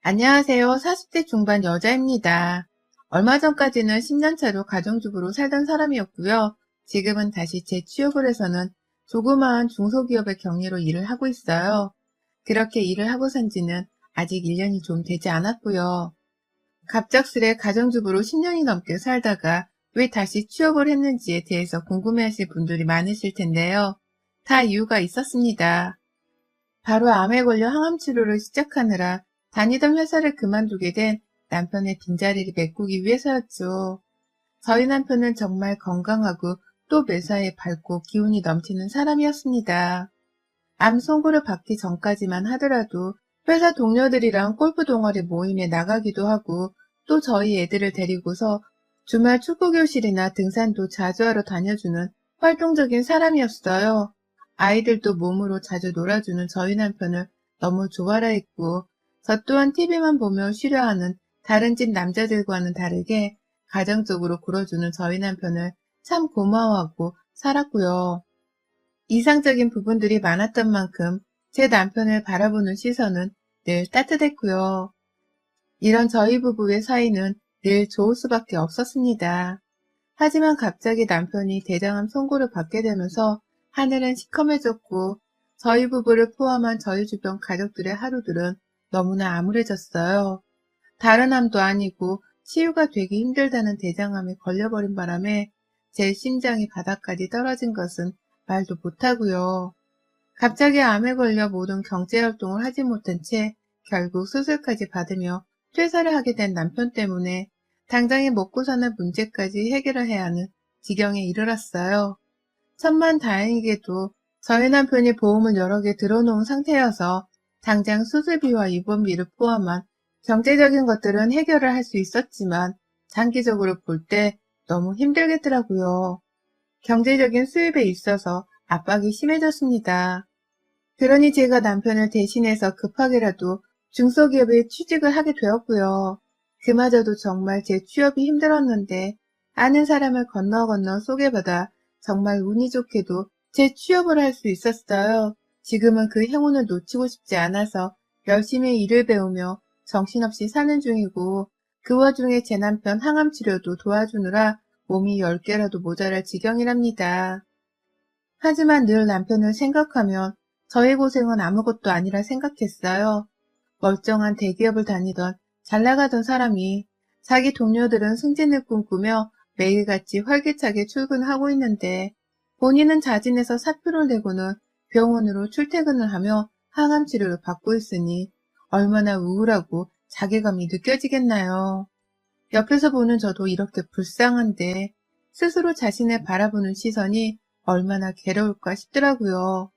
안녕하세요. 40대 중반 여자입니다. 얼마 전까지는 10년차로 가정주부로 살던 사람이었고요. 지금은 다시 재취업을 해서는 조그마한 중소기업의 경리로 일을 하고 있어요. 그렇게 일을 하고 산 지는 아직 1년이 좀 되지 않았고요. 갑작스레 가정주부로 10년이 넘게 살다가 왜 다시 취업을 했는지에 대해서 궁금해하실 분들이 많으실 텐데요. 다 이유가 있었습니다. 바로 암에 걸려 항암 치료를 시작하느라 다니던 회사를 그만두게 된 남편의 빈자리를 메꾸기 위해서였죠. 저희 남편은 정말 건강하고 또 매사에 밝고 기운이 넘치는 사람이었습니다. 암 선고를 받기 전까지만 하더라도 회사 동료들이랑 골프 동아리 모임에 나가기도 하고 또 저희 애들을 데리고서 주말 축구교실이나 등산도 자주 하러 다녀주는 활동적인 사람이었어요. 아이들도 몸으로 자주 놀아주는 저희 남편을 너무 좋아라 했고 저 또한 TV만 보며 쉬려하는 다른 집 남자들과는 다르게 가정적으로 굴어주는 저희 남편을 참 고마워하고 살았고요. 이상적인 부분들이 많았던 만큼 제 남편을 바라보는 시선은 늘 따뜻했고요. 이런 저희 부부의 사이는 늘 좋을 수밖에 없었습니다. 하지만 갑자기 남편이 대장암 선고를 받게 되면서 하늘은 시커매졌고 저희 부부를 포함한 저희 주변 가족들의 하루들은 너무나 암울해졌어요. 다른 암도 아니고 치유가 되기 힘들다는 대장암에 걸려버린 바람에 제 심장이 바닥까지 떨어진 것은 말도 못하고요. 갑자기 암에 걸려 모든 경제활동을 하지 못한 채 결국 수술까지 받으며 퇴사를 하게 된 남편 때문에 당장에 먹고 사는 문제까지 해결을 해야 하는 지경에 이르렀어요. 천만다행히게도 저희 남편이 보험을 여러 개 들어놓은 상태여서 당장 수술비와 입원비를 포함한 경제적인 것들은 해결을 할 수 있었지만 장기적으로 볼 때 너무 힘들겠더라고요. 경제적인 수입에 있어서 압박이 심해졌습니다. 그러니 제가 남편을 대신해서 급하게라도 중소기업에 취직을 하게 되었고요. 그마저도 정말 제 취업이 힘들었는데 아는 사람을 건너 건너 소개받아 정말 운이 좋게도 제 취업을 할 수 있었어요. 지금은 그 행운을 놓치고 싶지 않아서 열심히 일을 배우며 정신없이 사는 중이고 그 와중에 제 남편 항암 치료도 도와주느라 몸이 10개라도 모자랄 지경이랍니다. 하지만 늘 남편을 생각하면 저의 고생은 아무것도 아니라 생각했어요. 멀쩡한 대기업을 다니던 잘 나가던 사람이 자기 동료들은 승진을 꿈꾸며 매일같이 활기차게 출근하고 있는데 본인은 자진해서 사표를 내고는 병원으로 출퇴근을 하며 항암 치료를 받고 있으니 얼마나 우울하고 자괴감이 느껴지겠나요. 옆에서 보는 저도 이렇게 불쌍한데 스스로 자신을 바라보는 시선이 얼마나 괴로울까 싶더라고요.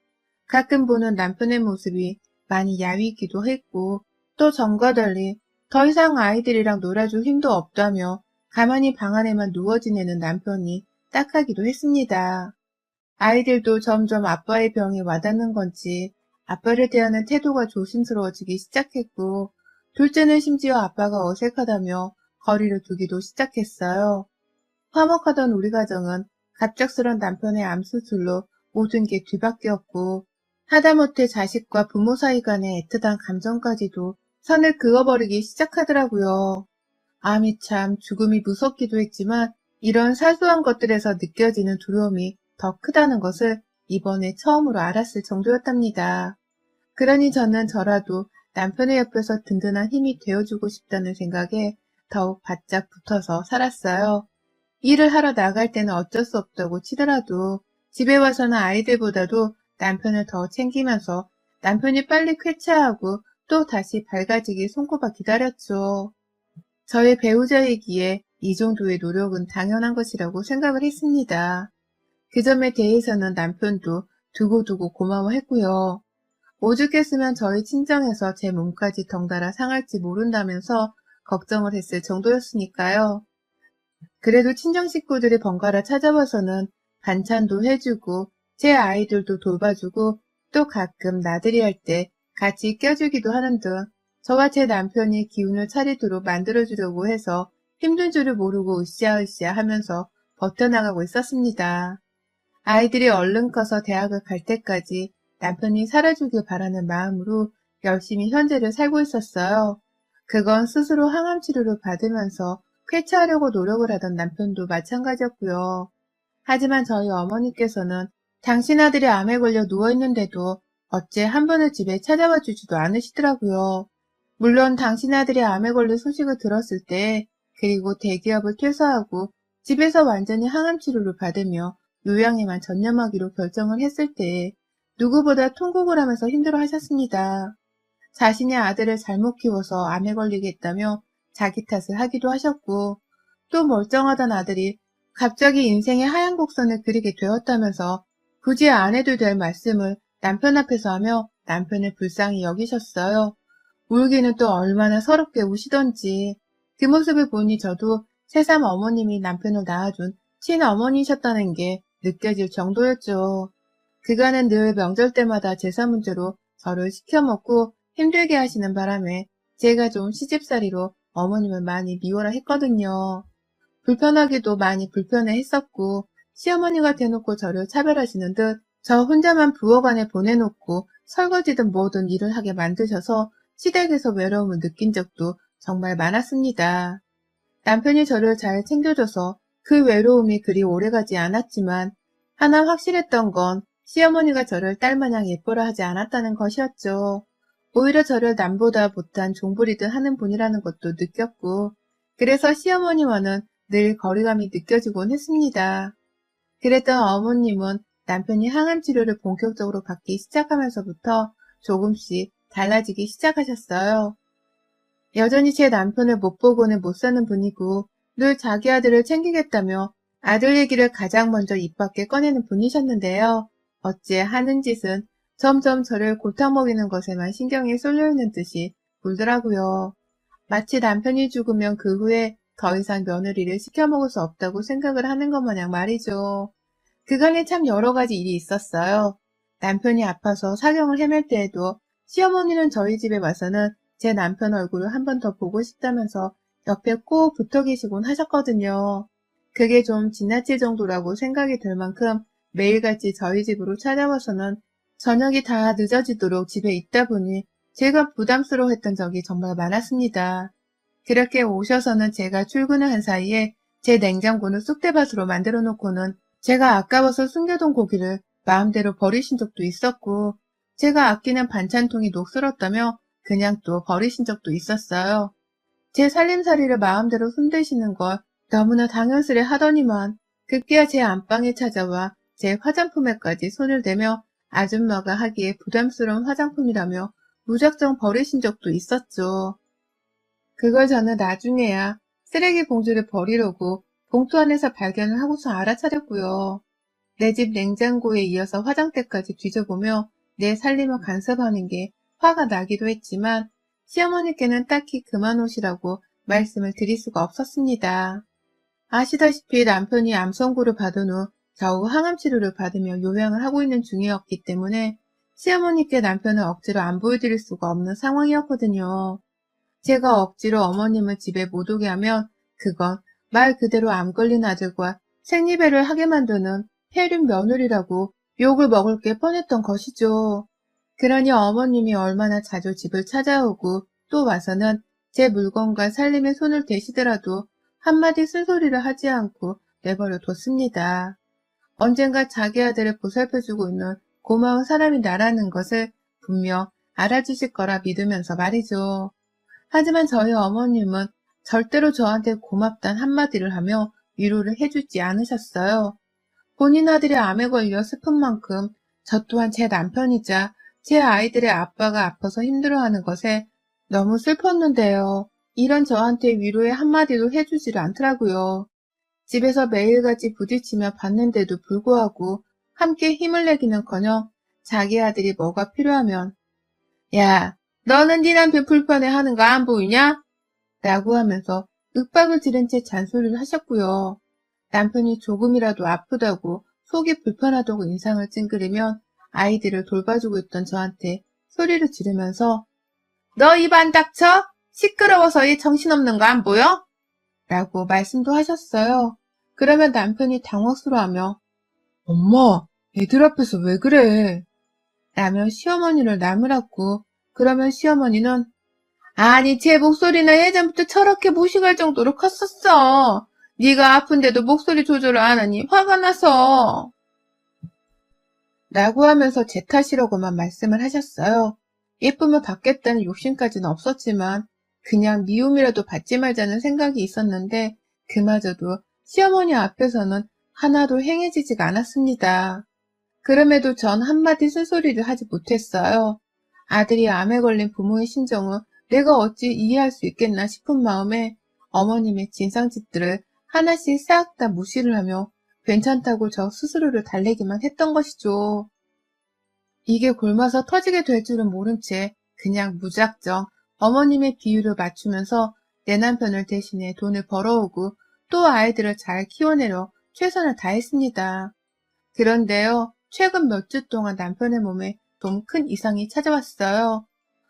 가끔 보는 남편의 모습이 많이 야위기도 했고 또 전과 달리 더 이상 아이들이랑 놀아줄 힘도 없다며 가만히 방 안에만 누워 지내는 남편이 딱하기도 했습니다. 아이들도 점점 아빠의 병이 와닿는 건지 아빠를 대하는 태도가 조심스러워지기 시작했고 둘째는 심지어 아빠가 어색하다며 거리를 두기도 시작했어요. 화목하던 우리 가정은 갑작스런 남편의 암 수술로 모든 게 뒤바뀌었고 하다못해 자식과 부모 사이 간의 애틋한 감정까지도 선을 그어버리기 시작하더라고요. 암이 참 죽음이 무섭기도 했지만 이런 사소한 것들에서 느껴지는 두려움이 더 크다는 것을 이번에 처음으로 알았을 정도였답니다. 그러니 저는 저라도 남편의 옆에서 든든한 힘이 되어주고 싶다는 생각에 더욱 바짝 붙어서 살았어요. 일을 하러 나갈 때는 어쩔 수 없다고 치더라도 집에 와서는 아이들보다도 남편을 더 챙기면서 남편이 빨리 쾌차하고 또 다시 밝아지기 손꼽아 기다렸죠. 저의 배우자이기에 이 정도의 노력은 당연한 것이라고 생각을 했습니다. 그 점에 대해서는 남편도 두고두고 고마워했고요. 오죽했으면 저희 친정에서 제 몸까지 덩달아 상할지 모른다면서 걱정을 했을 정도였으니까요. 그래도 친정 식구들이 번갈아 찾아와서는 반찬도 해주고 제 아이들도 돌봐주고 또 가끔 나들이 할 때 같이 껴주기도 하는 등 저와 제 남편이 기운을 차리도록 만들어주려고 해서 힘든 줄을 모르고 으쌰으쌰 하면서 버텨나가고 있었습니다. 아이들이 얼른 커서 대학을 갈 때까지 남편이 살아주길 바라는 마음으로 열심히 현재를 살고 있었어요. 그건 스스로 항암 치료를 받으면서 쾌차하려고 노력을 하던 남편도 마찬가지였고요. 하지만 저희 어머니께서는 당신 아들이 암에 걸려 누워있는데도 어째 한 번을 집에 찾아와 주지도 않으시더라고요. 물론 당신 아들이 암에 걸린 소식을 들었을 때, 그리고 대기업을 퇴사하고 집에서 완전히 항암 치료를 받으며 요양에만 전념하기로 결정을 했을 때 누구보다 통곡을 하면서 힘들어 하셨습니다. 자신의 아들을 잘못 키워서 암에 걸리게 했다며 자기 탓을 하기도 하셨고, 또 멀쩡하던 아들이 갑자기 인생의 하얀 곡선을 그리게 되었다면서 굳이 안 해도 될 말씀을 남편 앞에서 하며 남편을 불쌍히 여기셨어요. 울기는 또 얼마나 서럽게 우시던지. 그 모습을 보니 저도 새삼 어머님이 남편을 낳아준 친어머니셨다는 게 느껴질 정도였죠. 그간은 늘 명절 때마다 제사 문제로 저를 시켜먹고 힘들게 하시는 바람에 제가 좀 시집살이로 어머님을 많이 미워라 했거든요. 불편하기도 많이 불편해 했었고, 시어머니가 대놓고 저를 차별하시는 듯 저 혼자만 부엌 안에 보내놓고 설거지든 뭐든 일을 하게 만드셔서 시댁에서 외로움을 느낀 적도 정말 많았습니다. 남편이 저를 잘 챙겨줘서 그 외로움이 그리 오래가지 않았지만, 하나 확실했던 건 시어머니가 저를 딸마냥 예뻐라 하지 않았다는 것이었죠. 오히려 저를 남보다 못한 종부리듯 하는 분이라는 것도 느꼈고, 그래서 시어머니와는 늘 거리감이 느껴지곤 했습니다. 그랬던 어머님은 남편이 항암 치료를 본격적으로 받기 시작하면서부터 조금씩 달라지기 시작하셨어요. 여전히 제 남편을 못 보고는 못 사는 분이고, 늘 자기 아들을 챙기겠다며 아들 얘기를 가장 먼저 입 밖에 꺼내는 분이셨는데요. 어째 하는 짓은 점점 저를 골탕 먹이는 것에만 신경이 쏠려 있는 듯이 굴더라고요. 마치 남편이 죽으면 그 후에 더 이상 며느리를 시켜먹을 수 없다고 생각을 하는 것 마냥 말이죠. 그간에 참 여러 가지 일이 있었어요. 남편이 아파서 사경을 헤맬 때에도 시어머니는 저희 집에 와서는 제 남편 얼굴을 한 번 더 보고 싶다면서 옆에 꼭 붙어 계시곤 하셨거든요. 그게 좀 지나칠 정도라고 생각이 들 만큼 매일같이 저희 집으로 찾아와서는 저녁이 다 늦어지도록 집에 있다 보니 제가 부담스러워했던 적이 정말 많았습니다. 그렇게 오셔서는 제가 출근을 한 사이에 제 냉장고는 쑥대밭으로 만들어 놓고는 제가 아까워서 숨겨둔 고기를 마음대로 버리신 적도 있었고, 제가 아끼는 반찬통이 녹슬었다며 그냥 또 버리신 적도 있었어요. 제 살림살이를 마음대로 손대시는 걸 너무나 당연스레 하더니만 급기야 제 안방에 찾아와 제 화장품에까지 손을 대며 아줌마가 하기에 부담스러운 화장품이라며 무작정 버리신 적도 있었죠. 그걸 저는 나중에야 쓰레기 봉지를 버리려고 봉투 안에서 발견을 하고서 알아차렸고요. 내 집 냉장고에 이어서 화장대까지 뒤져보며 내 살림을 간섭하는 게 화가 나기도 했지만 시어머니께는 딱히 그만 오시라고 말씀을 드릴 수가 없었습니다. 아시다시피 남편이 암 선고를 받은 후 겨우 항암 치료를 받으며 요양을 하고 있는 중이었기 때문에 시어머니께 남편을 억지로 안 보여드릴 수가 없는 상황이었거든요. 제가 억지로 어머님을 집에 못 오게 하면 그건 말 그대로 암 걸린 아들과 생리배를 하게 만드는 폐륜 며느리라고 욕을 먹을 게 뻔했던 것이죠. 그러니 어머님이 얼마나 자주 집을 찾아오고 또 와서는 제 물건과 살림에 손을 대시더라도 한마디 쓴소리를 하지 않고 내버려 뒀습니다. 언젠가 자기 아들을 보살펴주고 있는 고마운 사람이 나라는 것을 분명 알아주실 거라 믿으면서 말이죠. 하지만 저희 어머님은 절대로 저한테 고맙단 한마디를 하며 위로를 해주지 않으셨어요. 본인 아들이 암에 걸려 슬픈 만큼 저 또한 제 남편이자 제 아이들의 아빠가 아파서 힘들어하는 것에 너무 슬펐는데요. 이런 저한테 위로의 한마디도 해주지를 않더라고요. 집에서 매일같이 부딪히며 봤는데도 불구하고 함께 힘을 내기는커녕 자기 아들이 뭐가 필요하면 야, 너는 네 남편 불편해하는 거 안 보이냐? 라고 하면서 윽박을 지른 채 잔소리를 하셨고요. 남편이 조금이라도 아프다고 속이 불편하다고 인상을 찡그리면 아이들을 돌봐주고 있던 저한테 소리를 지르면서 너 입 안 닥쳐? 시끄러워서 이 정신없는 거 안 보여? 라고 말씀도 하셨어요. 그러면 남편이 당혹스러워하며 엄마, 애들 앞에서 왜 그래? 라며 시어머니를 나무랐고 그러면 시어머니는 아니, 제 목소리는 예전부터 저렇게 무식할 정도로 컸었어. 네가 아픈데도 목소리 조절을 안 하니 화가 나서. 라고 하면서 제 탓이라고만 말씀을 하셨어요. 예쁨을 받겠다는 욕심까지는 없었지만 그냥 미움이라도 받지 말자는 생각이 있었는데 그마저도 시어머니 앞에서는 하나도 행해지지가 않았습니다. 그럼에도 전 한마디 쓴소리를 하지 못했어요. 아들이 암에 걸린 부모의 심정을 내가 어찌 이해할 수 있겠나 싶은 마음에 어머님의 진상짓들을 하나씩 싹 다 무시를 하며 괜찮다고 저 스스로를 달래기만 했던 것이죠. 이게 골마서 터지게 될 줄은 모른 채 그냥 무작정 어머님의 비유를 맞추면서 내 남편을 대신해 돈을 벌어오고 또 아이들을 잘 키워내려 최선을 다했습니다. 그런데요, 최근 몇 주 동안 남편의 몸에 좀 큰 이상이 찾아왔어요.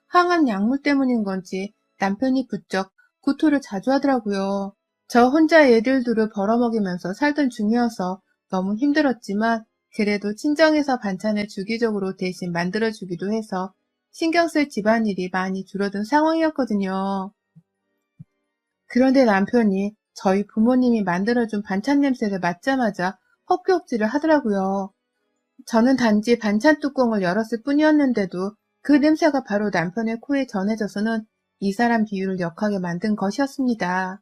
항암 약물 때문인 건지 남편이 부쩍 구토를 자주 하더라고요. 저 혼자 애들 둘을 벌어먹이면서 살던 중이어서 너무 힘들었지만 그래도 친정에서 반찬을 주기적으로 대신 만들어주기도 해서 신경 쓸 집안일이 많이 줄어든 상황이었거든요. 그런데 남편이 저희 부모님이 만들어준 반찬 냄새를 맡자마자 헛기억질을 하더라고요. 저는 단지 반찬 뚜껑을 열었을 뿐이었는데도 그 냄새가 바로 남편의 코에 전해져서는 이 사람 비유를 역하게 만든 것이었습니다.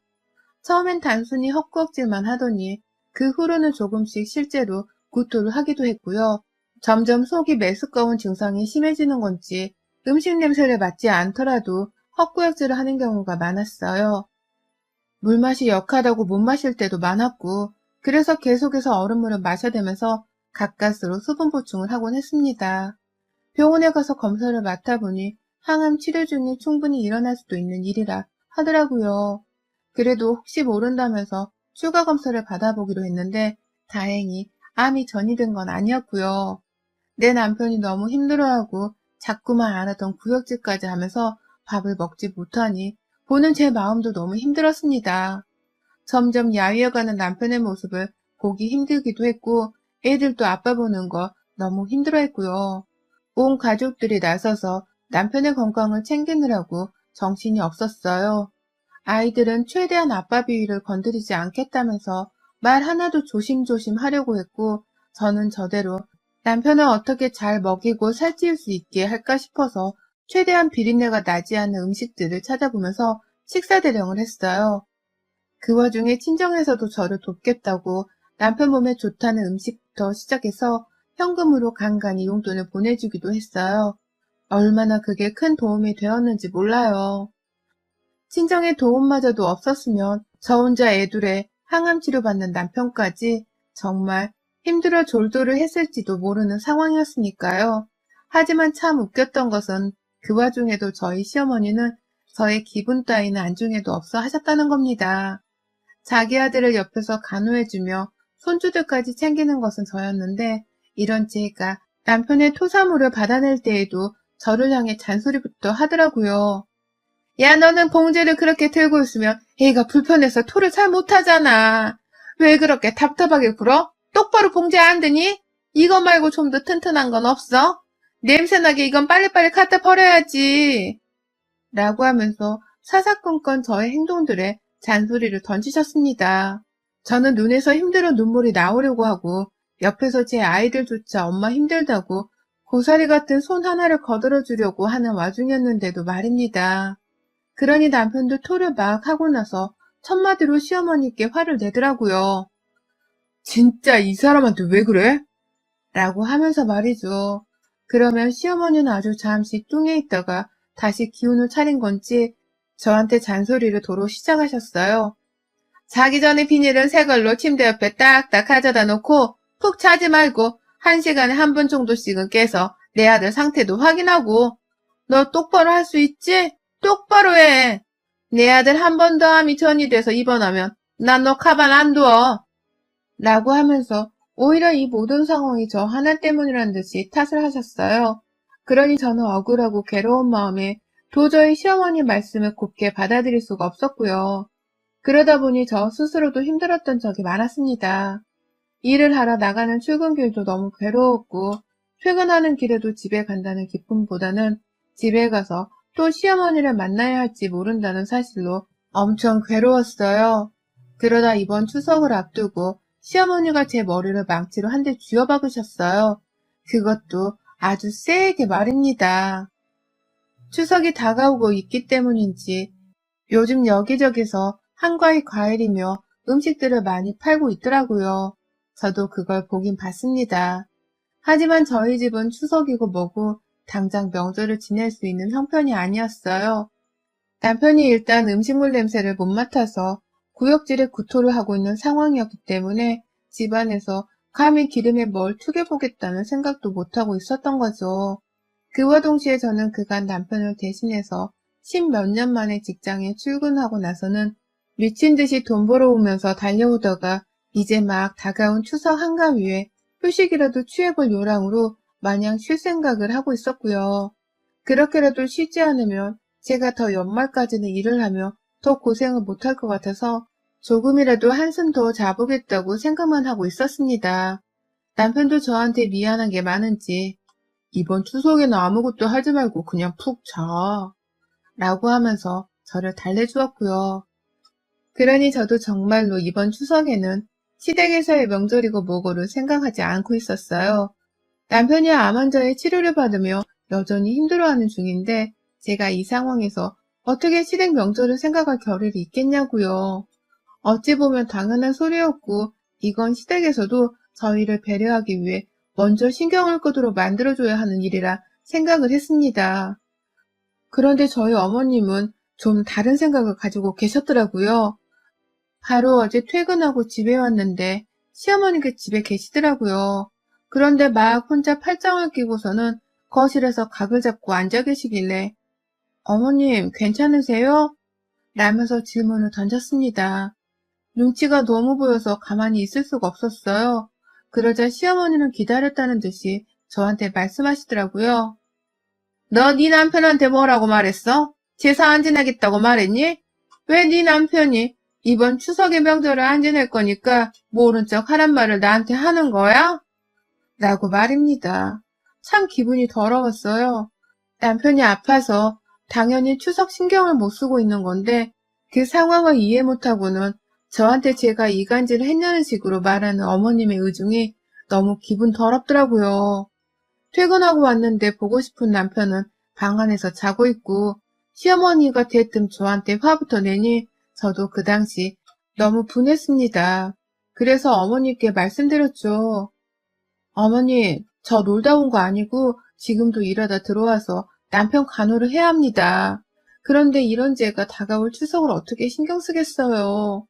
처음엔 단순히 헛구역질만 하더니 그 후로는 조금씩 실제로 구토를 하기도 했고요. 점점 속이 메스꺼운 증상이 심해지는 건지 음식 냄새를 맡지 않더라도 헛구역질을 하는 경우가 많았어요. 물맛이 역하다고 못 마실 때도 많았고 그래서 계속해서 얼음물을 마셔대면서 가까스로 수분 보충을 하곤 했습니다. 병원에 가서 검사를 맡아보니 항암 치료 중에 충분히 일어날 수도 있는 일이라 하더라고요. 그래도 혹시 모른다면서 추가 검사를 받아보기로 했는데 다행히 암이 전이된 건 아니었고요. 내 남편이 너무 힘들어하고 자꾸만 안 하던 구역질까지 하면서 밥을 먹지 못하니 보는 제 마음도 너무 힘들었습니다. 점점 야위어가는 남편의 모습을 보기 힘들기도 했고 애들도 아빠 보는 거 너무 힘들어했고요. 온 가족들이 나서서 남편의 건강을 챙기느라고 정신이 없었어요. 아이들은 최대한 아빠 비위를 건드리지 않겠다면서 말 하나도 조심조심 하려고 했고 저는 저대로 남편을 어떻게 잘 먹이고 살찌울 수 있게 할까 싶어서 최대한 비린내가 나지 않는 음식들을 찾아보면서 식사 대령을 했어요. 그 와중에 친정에서도 저를 돕겠다고 남편 몸에 좋다는 음식부터 시작해서 현금으로 간간히 용돈을 보내주기도 했어요. 얼마나 그게 큰 도움이 되었는지 몰라요. 친정의 도움마저도 없었으면 저 혼자 애둘에 항암 치료받는 남편까지 정말 힘들어 졸도를 했을지도 모르는 상황이었으니까요. 하지만 참 웃겼던 것은 그 와중에도 저희 시어머니는 저의 기분 따위는 안중에도 없어 하셨다는 겁니다. 자기 아들을 옆에서 간호해주며 손주들까지 챙기는 것은 저였는데 이런 제가 남편의 토사물을 받아낼 때에도 저를 향해 잔소리부터 하더라고요. 야, 너는 봉지를 그렇게 들고 있으면 애가 불편해서 토를 잘 못하잖아. 왜 그렇게 답답하게 굴어? 똑바로 봉지 안 드니? 이거 말고 좀 더 튼튼한 건 없어? 냄새나게 이건 빨리빨리 갖다 버려야지. 라고 하면서 사사건건 저의 행동들에 잔소리를 던지셨습니다. 저는 눈에서 힘들어 눈물이 나오려고 하고 옆에서 제 아이들조차 엄마 힘들다고 고사리 같은 손 하나를 거들어 주려고 하는 와중이었는데도 말입니다. 그러니 남편도 토를 막 하고 나서 첫마디로 시어머니께 화를 내더라고요. 진짜 이 사람한테 왜 그래? 라고 하면서 말이죠. 그러면 시어머니는 아주 잠시 뚱해 있다가 다시 기운을 차린 건지 저한테 잔소리를 도로 시작하셨어요. 자기 전에 비닐은 새 걸로 침대 옆에 딱딱 가져다 놓고 푹 자지 말고 1시간에 한 번 정도씩은 깨서 내 아들 상태도 확인하고 너 똑바로 할 수 있지? 똑바로 해. 내 아들 한 번 더 암이 전이돼서 입원하면 난 너 가만 안 둬. 라고 하면서 오히려 이 모든 상황이 저 하나 때문이란 듯이 탓을 하셨어요. 그러니 저는 억울하고 괴로운 마음에 도저히 시어머니 말씀을 곱게 받아들일 수가 없었고요. 그러다 보니 저 스스로도 힘들었던 적이 많았습니다. 일을 하러 나가는 출근길도 너무 괴로웠고 퇴근하는 길에도 집에 간다는 기쁨보다는 집에 가서 또 시어머니를 만나야 할지 모른다는 사실로 엄청 괴로웠어요. 그러다 이번 추석을 앞두고 시어머니가 제 머리를 망치로 한 대 쥐어박으셨어요. 그것도 아주 세게 말입니다. 추석이 다가오고 있기 때문인지 요즘 여기저기서 한과의 과일이며 음식들을 많이 팔고 있더라고요. 저도 그걸 보긴 봤습니다. 하지만 저희 집은 추석이고 뭐고 당장 명절을 지낼 수 있는 형편이 아니었어요. 남편이 일단 음식물 냄새를 못 맡아서 구역질에 구토를 하고 있는 상황이었기 때문에 집안에서 감히 기름에 뭘 튀겨보겠다는 생각도 못하고 있었던 거죠. 그와 동시에 저는 그간 남편을 대신해서 10몇 년 만에 직장에 출근하고 나서는 미친 듯이 돈 벌어오면서 달려오다가 이제 막 다가온 추석 한가위에 휴식이라도 취해볼 요량으로 마냥 쉴 생각을 하고 있었고요. 그렇게라도 쉬지 않으면 제가 더 연말까지는 일을 하며 더 고생을 못할 것 같아서 조금이라도 한숨 더 자보겠다고 생각만 하고 있었습니다. 남편도 저한테 미안한 게 많은지 이번 추석에는 아무것도 하지 말고 그냥 푹 자. 라고 하면서 저를 달래주었고요. 그러니 저도 정말로 이번 추석에는 시댁에서의 명절이고 뭐고를 생각하지 않고 있었어요. 남편이 암 환자의 치료를 받으며 여전히 힘들어하는 중인데 제가 이 상황에서 어떻게 시댁 명절을 생각할 겨를이 있겠냐고요. 어찌 보면 당연한 소리였고 이건 시댁에서도 저희를 배려하기 위해 먼저 신경을 끄도록 만들어줘야 하는 일이라 생각을 했습니다. 그런데 저희 어머님은 좀 다른 생각을 가지고 계셨더라고요. 바로 어제 퇴근하고 집에 왔는데 시어머니가 집에 계시더라고요. 그런데 막 혼자 팔짱을 끼고서는 거실에서 각을 잡고 앉아 계시길래 어머님 괜찮으세요? 라면서 질문을 던졌습니다. 눈치가 너무 보여서 가만히 있을 수가 없었어요. 그러자 시어머니는 기다렸다는 듯이 저한테 말씀하시더라고요. 너 네 남편한테 뭐라고 말했어? 제사 안 지내겠다고 말했니? 왜 네 남편이 이번 추석에 명절을 안 지낼 거니까 모른 척 하란 말을 나한테 하는 거야? 라고 말입니다. 참 기분이 더러웠어요. 남편이 아파서 당연히 추석 신경을 못 쓰고 있는 건데 그 상황을 이해 못하고는 저한테 제가 이간질을 했냐는 식으로 말하는 어머님의 의중이 너무 기분 더럽더라고요. 퇴근하고 왔는데 보고 싶은 남편은 방 안에서 자고 있고 시어머니가 대뜸 저한테 화부터 내니 저도 그 당시 너무 분했습니다. 그래서 어머니께 말씀드렸죠. 어머니, 저 놀다 온 거 아니고 지금도 일하다 들어와서 남편 간호를 해야 합니다. 그런데 이런 제가 다가올 추석을 어떻게 신경 쓰겠어요.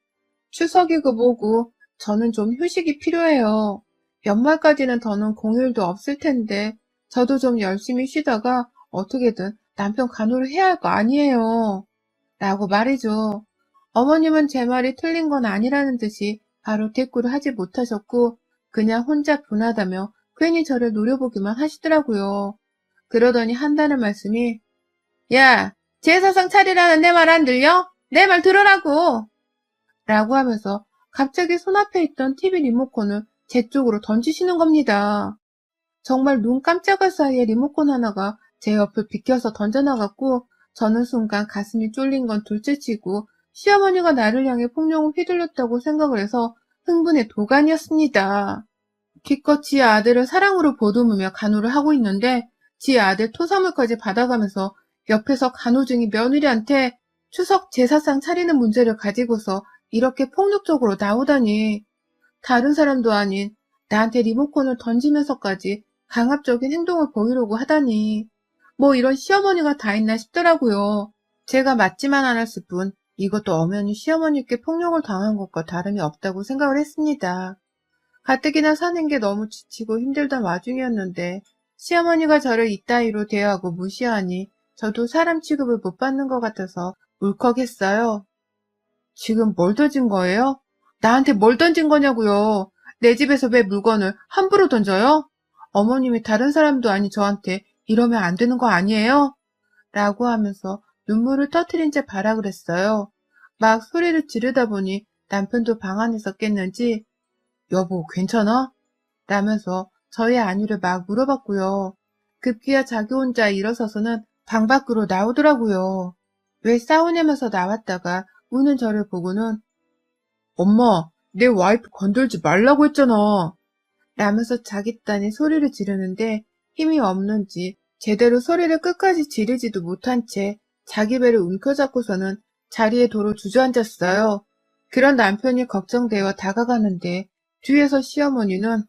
추석이고 뭐고 저는 좀 휴식이 필요해요. 연말까지는 더는 공휴일도 없을 텐데 저도 좀 열심히 쉬다가 어떻게든 남편 간호를 해야 할 거 아니에요. 라고 말이죠. 어머님은 제 말이 틀린 건 아니라는 듯이 바로 대꾸를 하지 못하셨고 그냥 혼자 분하다며 괜히 저를 노려보기만 하시더라고요. 그러더니 한다는 말씀이 야, 제사상 차리라는 내 말 안 들려? 내 말 들으라고! 라고 하면서 갑자기 손앞에 있던 TV 리모컨을 제 쪽으로 던지시는 겁니다. 정말 눈 깜짝할 사이에 리모컨 하나가 제 옆을 비껴서 던져나갔고 저는 순간 가슴이 쫄린 건 둘째치고 시어머니가 나를 향해 폭력을 휘둘렀다고 생각을 해서 흥분의 도가니였습니다. 기껏 지 아들을 사랑으로 보듬으며 간호를 하고 있는데 지 아들 토사물까지 받아가면서 옆에서 간호 중인 며느리한테 추석 제사상 차리는 문제를 가지고서 이렇게 폭력적으로 나오다니 다른 사람도 아닌 나한테 리모컨을 던지면서까지 강압적인 행동을 보이려고 하다니 뭐 이런 시어머니가 다 있나 싶더라고요. 제가 맞지만 않았을 뿐 이것도 엄연히 시어머니께 폭력을 당한 것과 다름이 없다고 생각을 했습니다. 가뜩이나 사는 게 너무 지치고 힘들던 와중이었는데 시어머니가 저를 이따위로 대하고 무시하니 저도 사람 취급을 못 받는 것 같아서 울컥했어요. 지금 뭘 던진 거예요? 나한테 뭘 던진 거냐고요. 내 집에서 왜 물건을 함부로 던져요? 어머님이 다른 사람도 아닌 저한테 이러면 안 되는 거 아니에요? 라고 하면서 눈물을 터트린 채 발악을 했어요. 막 소리를 지르다 보니 남편도 방 안에서 깼는지 여보 괜찮아? 라면서 저의 안위를 막 물어봤고요. 급기야 자기 혼자 일어서서는 방 밖으로 나오더라고요. 왜 싸우냐면서 나왔다가 우는 저를 보고는 엄마, 내 와이프 건들지 말라고 했잖아. 라면서 자기 딴에 소리를 지르는데 힘이 없는지 제대로 소리를 끝까지 지르지도 못한 채 자기 배를 움켜잡고서는 자리에 도로 주저앉았어요. 그런 남편이 걱정되어 다가가는데 뒤에서 시어머니는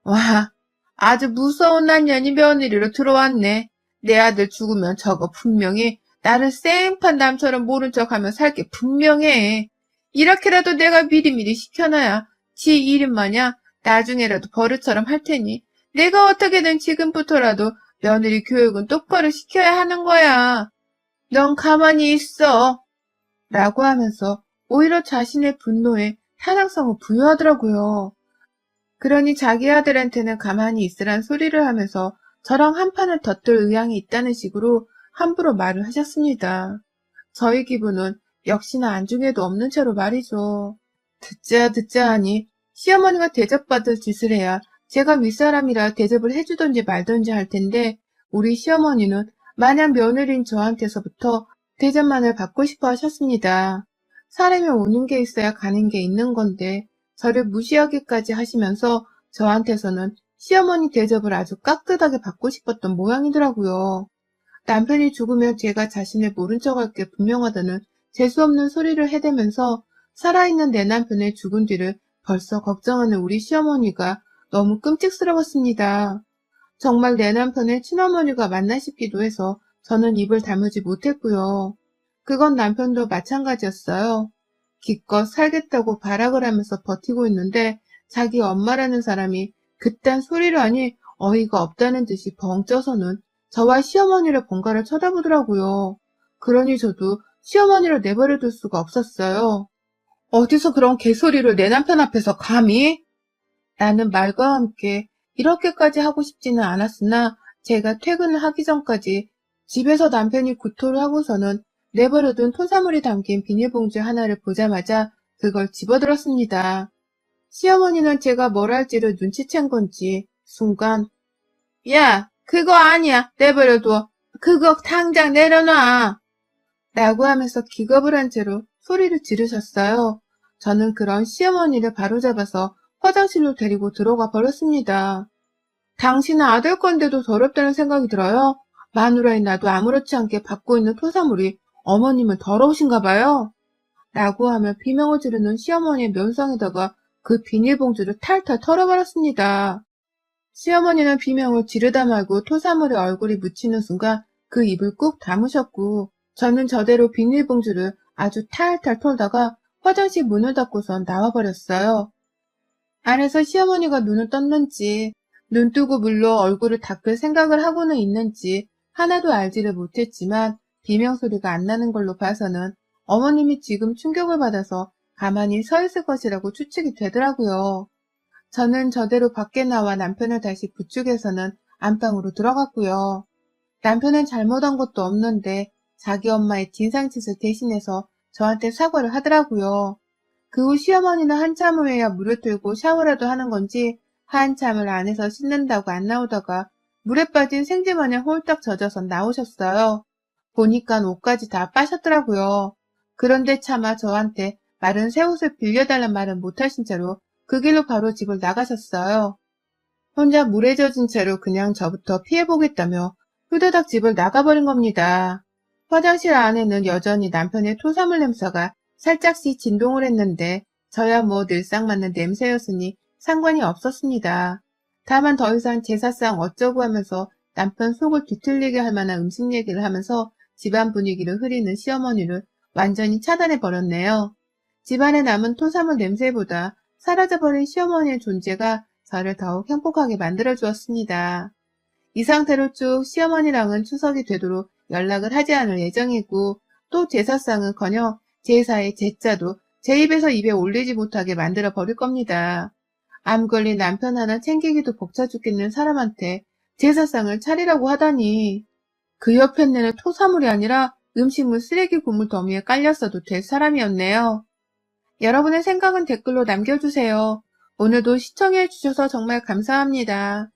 와, 아주 무서운 난년이 며느리로 들어왔네. 내 아들 죽으면 저거 분명히 나를 생판 남처럼 모른 척하며 살게 분명해. 이렇게라도 내가 미리미리 시켜놔야 지 이름 마냥 나중에라도 버릇처럼 할 테니 내가 어떻게든 지금부터라도 며느리 교육은 똑바로 시켜야 하는 거야. 넌 가만히 있어. 라고 하면서 오히려 자신의 분노에 타당성을 부여하더라고요. 그러니 자기 아들한테는 가만히 있으란 소리를 하면서 저랑 한판을 덧들 의향이 있다는 식으로 함부로 말을 하셨습니다. 저희 기분은 역시나 안중에도 없는 채로 말이죠. 듣자 하니 시어머니가 대접받을 짓을 해야 제가 윗사람이라 대접을 해주던지 말던지 할 텐데 우리 시어머니는 마냥 며느리인 저한테서부터 대접만을 받고 싶어 하셨습니다. 사람이 오는 게 있어야 가는 게 있는 건데 저를 무시하기까지 하시면서 저한테서는 시어머니 대접을 아주 깍듯하게 받고 싶었던 모양이더라고요. 남편이 죽으면 제가 자신을 모른 척할 게 분명하다는 재수없는 소리를 해대면서 살아있는 내 남편의 죽은 뒤를 벌써 걱정하는 우리 시어머니가 너무 끔찍스러웠습니다. 정말 내 남편의 친어머니가 맞나 싶기도 해서 저는 입을 다물지 못했고요. 그건 남편도 마찬가지였어요. 기껏 살겠다고 발악을 하면서 버티고 있는데 자기 엄마라는 사람이 그딴 소리를 하니 어이가 없다는 듯이 벙 쪄서는 저와 시어머니를 번갈아 쳐다보더라고요. 그러니 저도 시어머니를 내버려둘 수가 없었어요. 어디서 그런 개소리를 내 남편 앞에서 감히? 라는 말과 함께 이렇게까지 하고 싶지는 않았으나 제가 퇴근을 하기 전까지 집에서 남편이 구토를 하고서는 내버려둔 토사물이 담긴 비닐봉지 하나를 보자마자 그걸 집어들었습니다. 시어머니는 제가 뭘 할지를 눈치챈 건지 순간 야, 그거 아니야. 내버려둬. 그거 당장 내려놔. 라고 하면서 기겁을 한 채로 소리를 지르셨어요. 저는 그런 시어머니를 바로잡아서 화장실로 데리고 들어가 버렸습니다. 당신은 아들 건데도 더럽다는 생각이 들어요? 마누라인 나도 아무렇지 않게 받고 있는 토사물이 어머님은 더러우신가 봐요. 라고 하며 비명을 지르는 시어머니의 면상에다가 그 비닐봉지를 탈탈 털어버렸습니다. 시어머니는 비명을 지르다 말고 토사물에 얼굴이 묻히는 순간 그 입을 꾹 다무셨고 저는 저대로 비닐봉지를 아주 탈탈 털다가 화장실 문을 닫고선 나와버렸어요. 안에서 시어머니가 눈을 떴는지 눈 뜨고 물로 얼굴을 닦을 생각을 하고는 있는지 하나도 알지를 못했지만 비명소리가 안 나는 걸로 봐서는 어머님이 지금 충격을 받아서 가만히 서 있을 것이라고 추측이 되더라고요. 저는 저대로 밖에 나와 남편을 다시 부축해서는 안방으로 들어갔고요. 남편은 잘못한 것도 없는데 자기 엄마의 진상짓을 대신해서 저한테 사과를 하더라고요. 그 후 시어머니는 한참을 해야 물을 들고 샤워라도 하는 건지 한참을 안에서 씻는다고 안 나오다가 물에 빠진 생쥐마냥 홀딱 젖어서 나오셨어요. 보니까 옷까지 다 빠셨더라고요. 그런데 차마 저한테 마른 새 옷을 빌려달란 말은 못하신 채로 그 길로 바로 집을 나가셨어요. 혼자 물에 젖은 채로 그냥 저부터 피해보겠다며 후다닥 집을 나가버린 겁니다. 화장실 안에는 여전히 남편의 토사물 냄새가 살짝씩 진동을 했는데 저야 뭐 늘상 맡는 냄새였으니 상관이 없었습니다. 다만 더 이상 제사상 어쩌고 하면서 남편 속을 뒤틀리게 할 만한 음식 얘기를 하면서 집안 분위기를 흐리는 시어머니를 완전히 차단해버렸네요. 집안에 남은 토사물 냄새보다 사라져버린 시어머니의 존재가 저를 더욱 행복하게 만들어주었습니다. 이 상태로 쭉 시어머니랑은 추석이 되도록 연락을 하지 않을 예정이고 또 제사상은커녕 제사의 제자도 제 입에서 입에 올리지 못하게 만들어 버릴 겁니다. 암 걸린 남편 하나 챙기기도 벅차 죽겠는 사람한테 제사상을 차리라고 하다니 그 옆에 내는 토사물이 아니라 음식물 쓰레기 고물 더미에 깔렸어도 될 사람이었네요. 여러분의 생각은 댓글로 남겨주세요. 오늘도 시청해주셔서 정말 감사합니다.